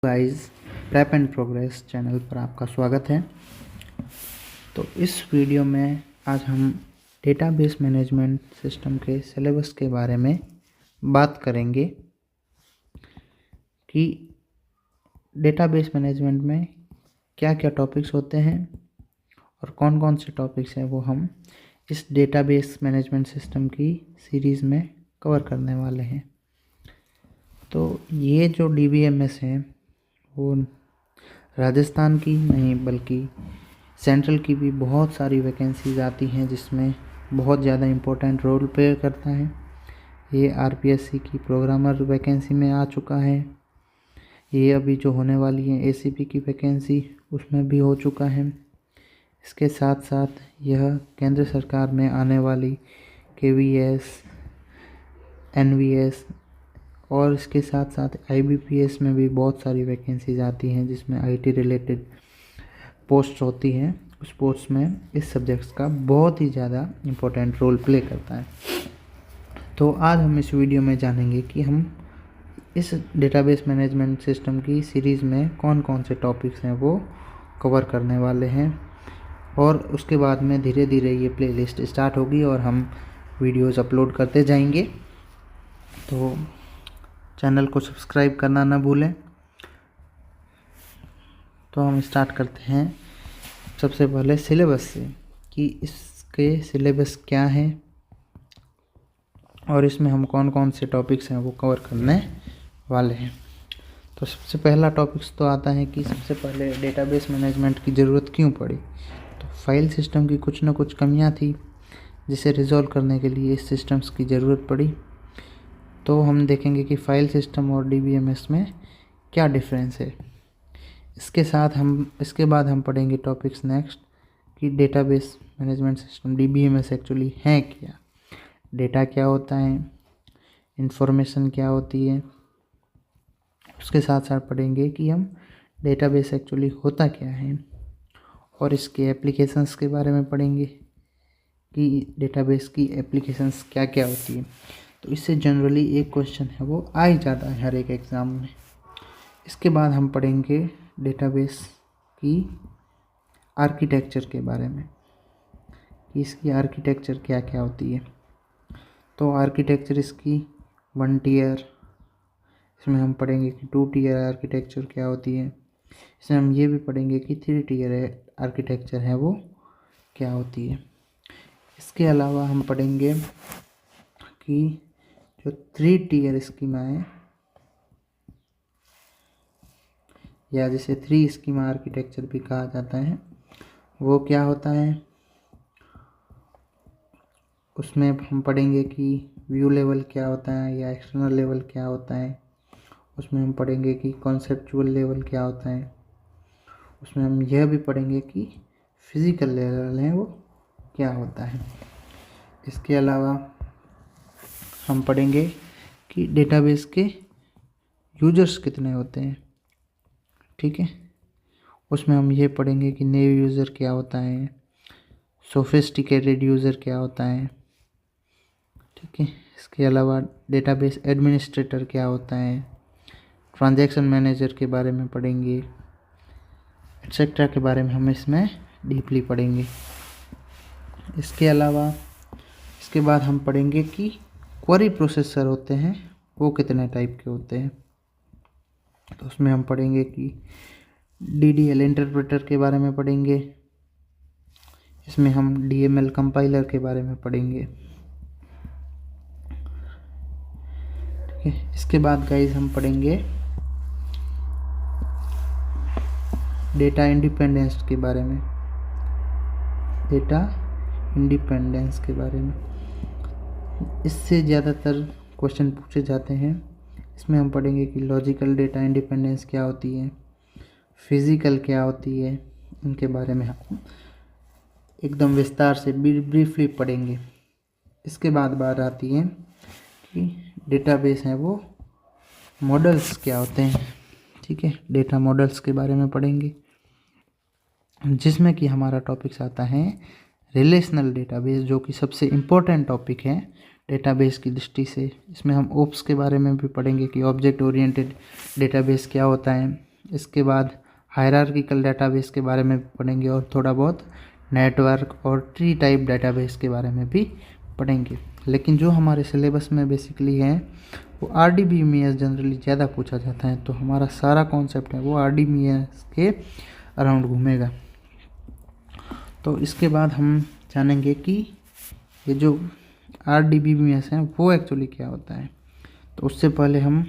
Guys, prep and progress channel पर आपका स्वागत है। तो इस वीडियो में आज हम डेटाबेस मैनेजमेंट सिस्टम के सिलेबस के बारे में बात करेंगे कि डेटाबेस मैनेजमेंट में क्या क्या टॉपिक्स होते हैं और कौन कौन से टॉपिक्स हैं वो हम इस डेटाबेस मैनेजमेंट सिस्टम की सीरीज़ में कवर करने वाले हैं। तो ये जो DBMS है वो राजस्थान की नहीं बल्कि सेंट्रल की भी बहुत सारी वैकेंसीज आती हैं जिसमें बहुत ज़्यादा इम्पोर्टेंट रोल प्ले करता है। ये RPSC की प्रोग्रामर वैकेंसी में आ चुका है। ये अभी जो होने वाली है ACP की वैकेंसी उसमें भी हो चुका है। इसके साथ साथ यह केंद्र सरकार में आने वाली KVS, NVS और इसके साथ साथ IBPS में भी बहुत सारी वैकेंसीज आती हैं जिसमें IT रिलेटेड पोस्ट होती हैं। उस पोस्ट में इस सब्जेक्ट्स का बहुत ही ज़्यादा इम्पोर्टेंट रोल प्ले करता है। तो आज हम इस वीडियो में जानेंगे कि हम इस डेटाबेस मैनेजमेंट सिस्टम की सीरीज़ में कौन कौन से टॉपिक्स हैं वो कवर करने वाले हैं और उसके बाद में धीरे धीरे ये प्लेलिस्ट स्टार्ट होगी और हम वीडियोज़ अपलोड करते जाएंगे। तो चैनल को सब्सक्राइब करना ना भूलें। तो हम स्टार्ट करते हैं सबसे पहले सिलेबस से कि इसके सिलेबस क्या है और इसमें हम कौन कौन से टॉपिक्स हैं वो कवर करने वाले हैं। तो सबसे पहला टॉपिक्स तो आता है कि सबसे पहले डेटाबेस मैनेजमेंट की ज़रूरत क्यों पड़ी। तो फाइल सिस्टम की कुछ ना कुछ कमियां थी जिसे रिजॉल्व करने के लिए इस सिस्टम्स की ज़रूरत पड़ी। तो हम देखेंगे कि फ़ाइल सिस्टम और DBMS में क्या डिफरेंस है। इसके बाद हम पढ़ेंगे टॉपिक्स नेक्स्ट कि database management system DBMS actually है क्या, डेटा क्या होता है, इंफॉर्मेशन क्या होती है। उसके साथ साथ पढ़ेंगे कि हम डेटाबेस एक्चुअली होता क्या है और इसके एप्लीकेशंस के बारे में पढ़ेंगे कि डेटाबेस की एप्लीकेशंस क्या क्या होती है। तो इससे जनरली एक क्वेश्चन है वो आ ही जाता है हर एक एग्ज़ाम में। इसके बाद हम पढ़ेंगे डेटाबेस की आर्किटेक्चर के बारे में कि इसकी आर्किटेक्चर क्या क्या होती है। तो आर्किटेक्चर इसकी 1 टियर, इसमें हम पढ़ेंगे कि 2 टियर आर्किटेक्चर क्या होती है। इसमें हम ये भी पढ़ेंगे कि 3 टियर आर्किटेक्चर है वो क्या होती है। इसके अलावा हम पढ़ेंगे कि जो 3 टियर स्कीमा है या जिसे 3 स्कीमा आर्किटेक्चर भी कहा जाता है वो क्या होता है। उसमें हम पढ़ेंगे कि व्यू लेवल क्या होता है या एक्सटर्नल लेवल क्या होता है। उसमें हम पढ़ेंगे कि कॉन्सेप्चुअल लेवल क्या होता है। उसमें हम यह भी पढ़ेंगे कि फिज़िकल लेवल है वो क्या होता है। इसके अलावा हम पढ़ेंगे कि डेटाबेस के यूजर्स कितने होते हैं, ठीक है। उसमें हम ये पढ़ेंगे कि नेव यूज़र क्या होता है, सोफिस्टिकेटेड यूज़र क्या होता है, ठीक है। इसके अलावा डेटाबेस एडमिनिस्ट्रेटर क्या होता है, ट्रांजैक्शन मैनेजर के बारे में पढ़ेंगे, एटसेट्रा के बारे में हम इसमें डीपली पढ़ेंगे। इसके अलावा इसके बाद हम पढ़ेंगे कि क्वेरी प्रोसेसर होते हैं वो कितने टाइप के होते हैं। तो उसमें हम पढ़ेंगे कि DDL इंटरप्रेटर के बारे में पढ़ेंगे। इसमें हम DML कंपाइलर के बारे में पढ़ेंगे, ठीक है। इसके बाद गाइस हम पढ़ेंगे डेटा इंडिपेंडेंस के बारे में, डेटा इंडिपेंडेंस के बारे में। इससे ज़्यादातर क्वेश्चन पूछे जाते हैं। इसमें हम पढ़ेंगे कि लॉजिकल डेटा इंडिपेंडेंस क्या होती है, फिज़िकल क्या होती है, इनके बारे में हम एकदम विस्तार से ब्रीफली पढ़ेंगे। इसके बाद बात आती है कि डेटाबेस हैं वो मॉडल्स क्या होते हैं, ठीक है। डेटा मॉडल्स के बारे में पढ़ेंगे जिसमें कि हमारा टॉपिक्स आता है रिलेशनल डेटाबेस, जो कि सबसे इम्पोर्टेंट टॉपिक है डेटाबेस की दृष्टि से। इसमें हम ओप्स के बारे में भी पढ़ेंगे कि ऑब्जेक्ट ओरिएंटेड डेटाबेस क्या होता है, इसके बाद हायरार्किकल डेटाबेस के बारे में पढ़ेंगे और थोड़ा बहुत नेटवर्क और ट्री टाइप डेटाबेस के बारे में भी पढ़ेंगे। लेकिन जो हमारे सिलेबस में बेसिकली है वो RDBMS जनरली ज़्यादा पूछा जाता है, तो हमारा सारा कॉन्सेप्ट है वो RDBMS के अराउंड घूमेगा। तो इसके बाद हम जानेंगे कि ये जो RDBMS है वो एक्चुअली क्या होता है। तो उससे पहले हम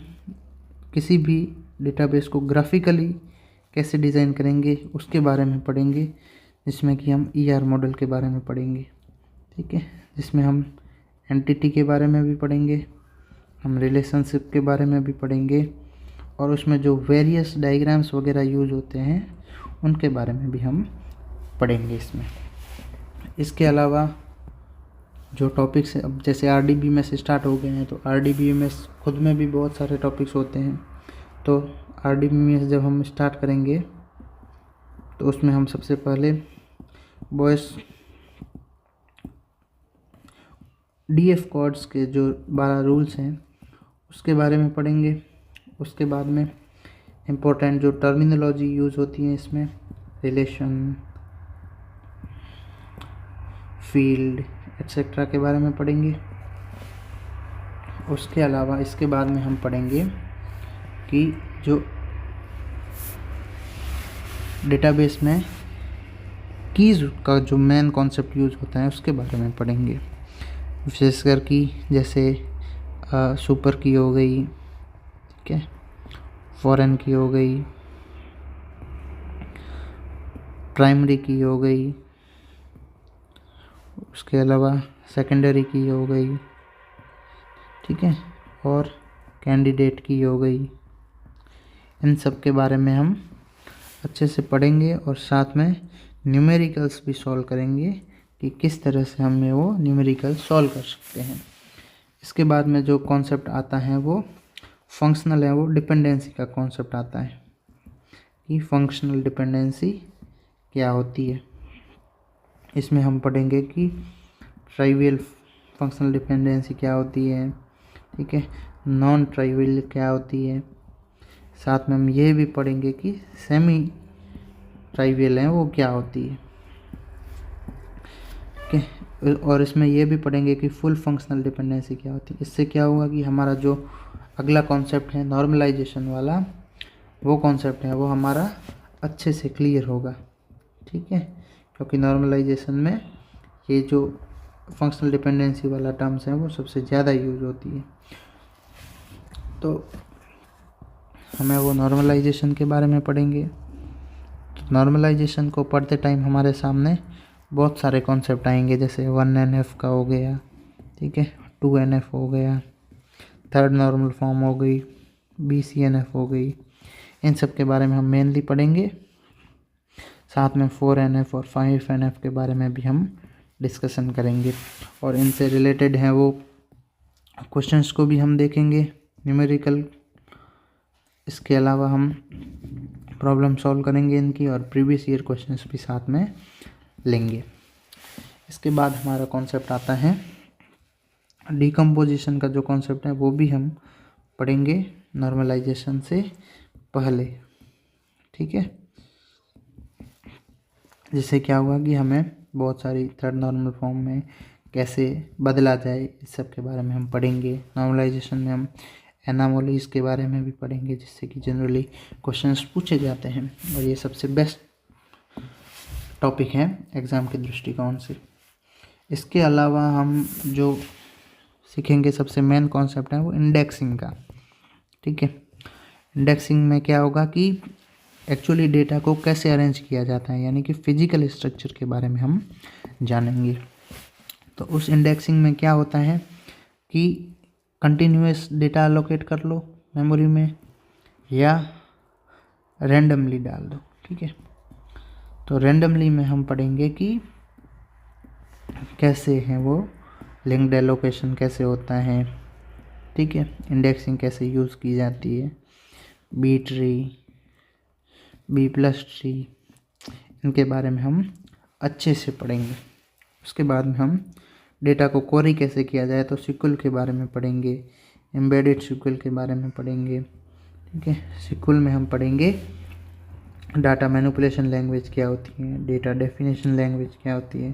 किसी भी डेटाबेस को ग्राफिकली कैसे डिज़ाइन करेंगे उसके बारे में पढ़ेंगे, जिसमें कि हम ER मॉडल के बारे में पढ़ेंगे, ठीक है, जिसमें हम एंटिटी के बारे में भी पढ़ेंगे, हम रिलेशनशिप के बारे में भी पढ़ेंगे और उसमें जो वेरियस डायग्राम्स वगैरह यूज होते हैं उनके बारे में भी हम पढ़ेंगे इसमें। इसके अलावा जो टॉपिक्स अब जैसे RDBMS स्टार्ट हो गए हैं, तो RDBMS खुद में भी बहुत सारे टॉपिक्स होते हैं। तो RDBMS जब हम स्टार्ट करेंगे तो उसमें हम सबसे पहले वॉइस DF कोड्स के जो 12 रूल्स हैं उसके बारे में पढ़ेंगे। उसके बाद में इम्पोर्टेंट जो टर्मिनोलॉजी यूज़ होती है इसमें, रिलेशन, फील्ड एक्सेट्रा के बारे में पढ़ेंगे। उसके अलावा इसके बाद में हम पढ़ेंगे कि जो डेटाबेस में कीज़ का जो मेन कॉन्सेप्ट यूज़ होता है उसके बारे में पढ़ेंगे, विशेषकर कि जैसे सुपर की हो गई, ठीक है, फॉरेन की हो गई, प्राइमरी की हो गई, उसके अलावा सेकेंडरी की हो गई, ठीक है, और कैंडिडेट की हो गई। इन सब के बारे में हम अच्छे से पढ़ेंगे और साथ में न्यूमेरिकल्स भी सॉल्व करेंगे कि किस तरह से हमें वो न्यूमेरिकल सॉल्व कर सकते हैं। इसके बाद में जो कॉन्सेप्ट आता है वो फंक्शनल है, वो डिपेंडेंसी का कॉन्सेप्ट आता है कि फंक्शनल डिपेंडेंसी क्या होती है। इसमें हम पढ़ेंगे कि ट्राइवियल फंक्शनल डिपेंडेंसी क्या होती है, ठीक है, नॉन ट्राइवियल क्या होती है। साथ में हम ये भी पढ़ेंगे कि सेमी ट्राइवियल है वो क्या होती है, ठीक है, और इसमें ये भी पढ़ेंगे कि फुल फंक्शनल डिपेंडेंसी क्या होती है। इससे क्या होगा कि हमारा जो अगला कॉन्सेप्ट है नॉर्मलाइजेशन वाला, वो कॉन्सेप्ट है वो हमारा अच्छे से क्लियर होगा, ठीक है, क्योंकि नॉर्मलाइजेशन में ये जो फंक्शनल डिपेंडेंसी वाला टर्म्स है वो सबसे ज़्यादा यूज होती है। तो हमें वो नॉर्मलाइजेशन के बारे में पढ़ेंगे। तो नॉर्मलाइजेशन को पढ़ते टाइम हमारे सामने बहुत सारे कॉन्सेप्ट आएंगे, जैसे 1NF का हो गया, ठीक है, 2NF हो गया, थर्ड नॉर्मल फॉर्म हो गई, BCNF हो गई। इन सब के बारे में हम मेनली पढ़ेंगे। साथ में 4NF और 5NF के बारे में भी हम डिस्कशन करेंगे और इनसे रिलेटेड हैं वो क्वेश्चंस को भी हम देखेंगे न्यूमेरिकल। इसके अलावा हम प्रॉब्लम सॉल्व करेंगे इनकी और प्रीवियस ईयर क्वेश्चंस भी साथ में लेंगे। इसके बाद हमारा कॉन्सेप्ट आता है डिकम्पोजिशन का। जो कॉन्सेप्ट है वो भी हम पढ़ेंगे नॉर्मलाइजेशन से पहले, ठीक है, जिससे क्या हुआ कि हमें बहुत सारी थर्ड नॉर्मल फॉर्म में कैसे बदला जाए इस सब के बारे में हम पढ़ेंगे। नॉर्मलाइजेशन में हम एनामोलीज के बारे में भी पढ़ेंगे, जिससे कि जनरली क्वेश्चंस पूछे जाते हैं और ये सबसे बेस्ट टॉपिक है एग्ज़ाम के दृष्टिकोण से। इसके अलावा हम जो सीखेंगे सबसे मेन कॉन्सेप्ट है वो इंडेक्सिंग का, ठीक है। इंडेक्सिंग में क्या होगा कि एक्चुअली डेटा को कैसे अरेंज किया जाता है, यानी कि फिजिकल स्ट्रक्चर के बारे में हम जानेंगे। तो उस इंडेक्सिंग में क्या होता है कि कंटिन्यूअस डेटा अलोकेट कर लो मेमोरी में या रैंडमली डाल दो, ठीक है। तो रैंडमली में हम पढ़ेंगे कि कैसे हैं वो लिंक्ड एलोकेशन कैसे होता है, ठीक है, इंडेक्सिंग कैसे यूज़ की जाती है, बी ट्री, B+ ट्री, इनके बारे में हम अच्छे से पढ़ेंगे। उसके बाद में हम डेटा को क्वेरी कैसे किया जाए तो SQL के बारे में पढ़ेंगे, एम्बेडेड SQL के बारे में पढ़ेंगे, ठीक है। SQL में हम पढ़ेंगे डाटा मैनिपुलेशन लैंग्वेज क्या होती है, डेटा डेफिनेशन लैंग्वेज क्या होती है,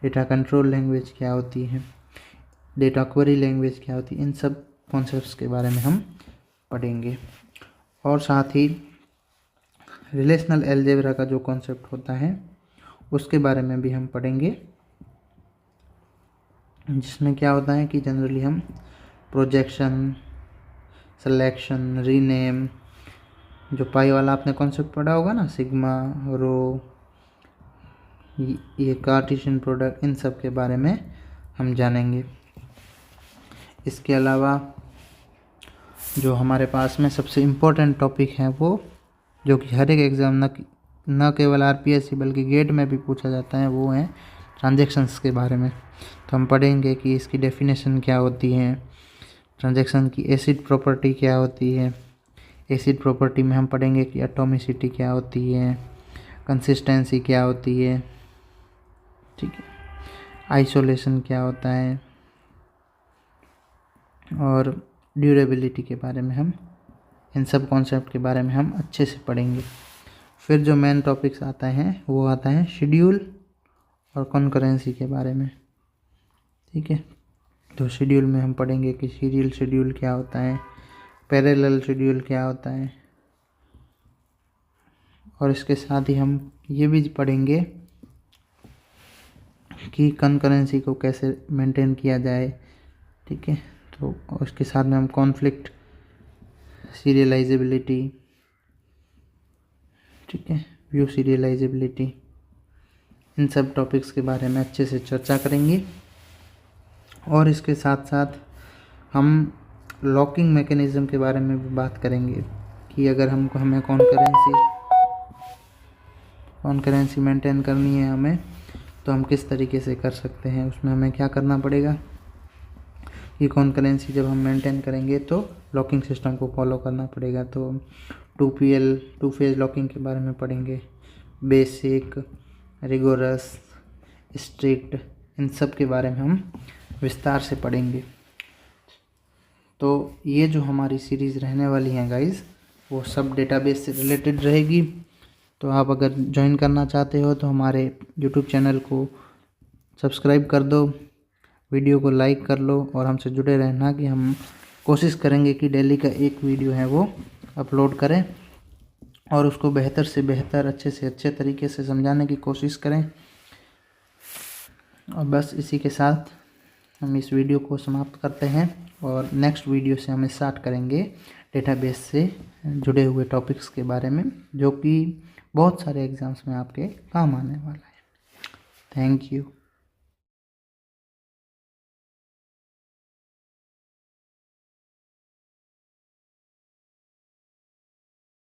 डेटा कंट्रोल लैंग्वेज क्या होती है, डेटा क्वेरी लैंग्वेज क्या होती है, इन सब कॉन्सेप्ट्स के बारे में हम पढ़ेंगे। और साथ ही रिलेशनल अलजेब्रा का जो कॉन्सेप्ट होता है उसके बारे में भी हम पढ़ेंगे, जिसमें क्या होता है कि जनरली हम प्रोजेक्शन, सिलेक्शन, रीनेम, जो पाई वाला आपने कॉन्सेप्ट पढ़ा होगा ना, सिग्मा, रो, ये कार्टेशियन प्रोडक्ट, इन सब के बारे में हम जानेंगे। इसके अलावा जो हमारे पास में सबसे इम्पोर्टेंट टॉपिक है वो, जो कि हर एक एग्ज़ाम न केवल आरपीएससी बल्कि गेट में भी पूछा जाता है, वो है ट्रांजैक्शंस के बारे में। तो हम पढ़ेंगे कि इसकी डेफिनेशन क्या होती है, ट्रांजैक्शन की एसिड प्रॉपर्टी क्या होती है, एसिड प्रॉपर्टी में हम पढ़ेंगे कि एटॉमिसिटी क्या होती है, कंसिस्टेंसी क्या होती है, ठीक है, आइसोलेशन क्या होता है, और ड्यूरेबिलिटी के बारे में हम, इन सब कॉन्सेप्ट के बारे में हम अच्छे से पढ़ेंगे। फिर जो मेन टॉपिक्स आता है वो आता है शेड्यूल और कॉन्करेंसी के बारे में, ठीक है। तो शेड्यूल में हम पढ़ेंगे कि सीरियल शेड्यूल क्या होता है, पैरेलल शेड्यूल क्या होता है, और इसके साथ ही हम ये भी पढ़ेंगे कि कॉन्करेंसी को कैसे मेंटेन किया जाए, ठीक है। तो उसके साथ में हम कॉन्फ्लिक्ट, सीरियलाइजेबिलिटी, ठीक है, व्यू सीरियलाइजेबिलिटी, इन सब टॉपिक्स के बारे में अच्छे से चर्चा करेंगे। और इसके साथ साथ हम लॉकिंग मैकेनिज़्म के बारे में भी बात करेंगे कि अगर हमें कॉन्करेंसी मेंटेन करनी है हमें, तो हम किस तरीके से कर सकते हैं, उसमें हमें क्या करना पड़ेगा कि कॉन्करेंसी जब हम मेंटेन करेंगे तो लॉकिंग सिस्टम को फॉलो करना पड़ेगा। तो 2PL, टू फेज़ लॉकिंग के बारे में पढ़ेंगे, बेसिक, रिगोरस, स्ट्रिक्ट, इन सब के बारे में हम विस्तार से पढ़ेंगे। तो ये जो हमारी सीरीज़ रहने वाली हैं गाइस, वो सब डेटाबेस से रिलेटेड रहेगी। तो आप अगर ज्वाइन करना चाहते हो तो हमारे यूट्यूब चैनल को सब्सक्राइब कर दो, वीडियो को लाइक कर लो और हमसे जुड़े रहना, कि हम कोशिश करेंगे कि डेली का एक वीडियो है वो अपलोड करें और उसको बेहतर से बेहतर, अच्छे से अच्छे तरीके से समझाने की कोशिश करें। और बस इसी के साथ हम इस वीडियो को समाप्त करते हैं और नेक्स्ट वीडियो से हम स्टार्ट करेंगे डेटाबेस से जुड़े हुए टॉपिक्स के बारे में, जो कि बहुत सारे एग्ज़ाम्स में आपके काम आने वाला है। Thank you.